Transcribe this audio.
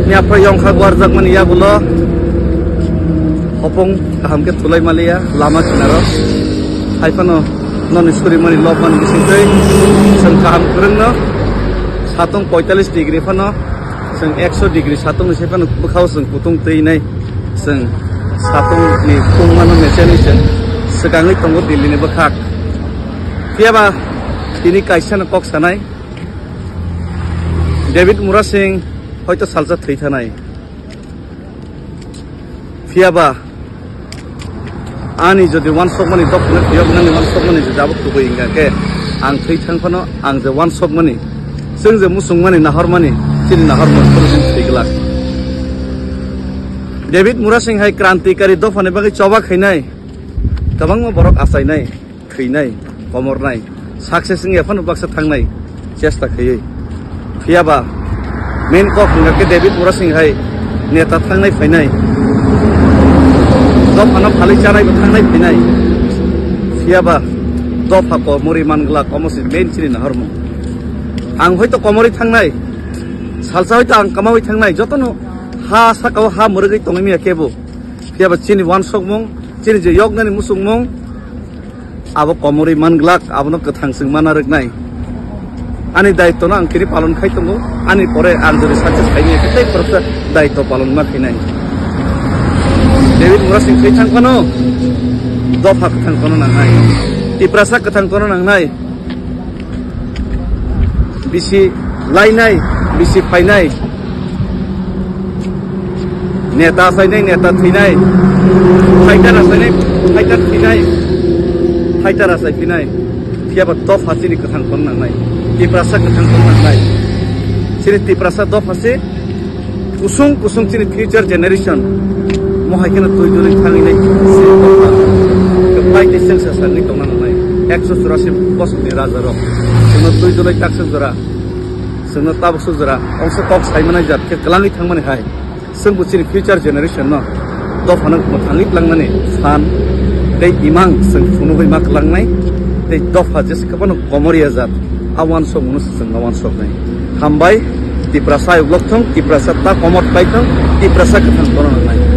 niapa yang khagwar jak mani ya bulo hopong kaham ke tulai malia lama sinaro haipano non iskuri mani lobman bisintei seng kaham kurang no satong 45 degree pano seng 100 degree satong ni sepano bukhau seng putung tei nai seng satong ni tungmano meseni seng sekangi tonggo Delhi ni bekhak piaba ini kaisana kok sanai David Mura Singh hoyto salsa thei thanai piaba ani jodi one shot mani top na yog nani one shot mani jabuk tu inga ke ang thei thang phano ang je one shot mani sing je musung mani nahar mani tin nahar mon prosin theiglak David Mura Singh hai krantikari dofane bagi coba khainai tabang mo borok asai nai kheinai komor nai success nge phano baksa thangnai chesta khei piaba main kok ngake David Mura Singh hai neta thangnai phainai job ana phali charai thangnai phainai piaba dofa ko muri mangla komosi main chini na hormo ang hoito komori thangnai salsa hoito ang kamawi thangnai jotono ha sakao ha murgai tongmi akebo piaba chini one shot mong chini je yok nani musung mong abo komori manglak abono kathang sing mana regnai ani daitto na angkiri palon khai tongo ani pore ang jodi success khaini ketai porta daitto palon ma khinai David Mura Singh khai thang kono dofa kathang kono nang nai tiprasa kathang kono nang nai bisi lainai bisi phainai neta sainai neta thinai fighter asainai fighter thinai fighter asai thinai piaba dofa chini kathang kono nang nai tiprasa kathang kono nang nai chini tiprasa dofa se kusung kusung chini future generation mohai kena tujurin thangi nai se dofa kepai ke sengsa sangi tongna nang nai 184 bos ni raja ro sengno tujulai taksa jora sengno tabsu jora ongsa kok saimana jat ke kelangi thangmani hai seng buchini future generation no dofa nang thangi langnani san dei imang seng phunu bai mak langnai dei dofa jese kapano komoria jat awan so munus seng awan so nai hambai tiprasa uglok thong tiprasa ta komot pai thong tiprasa kathang kono nai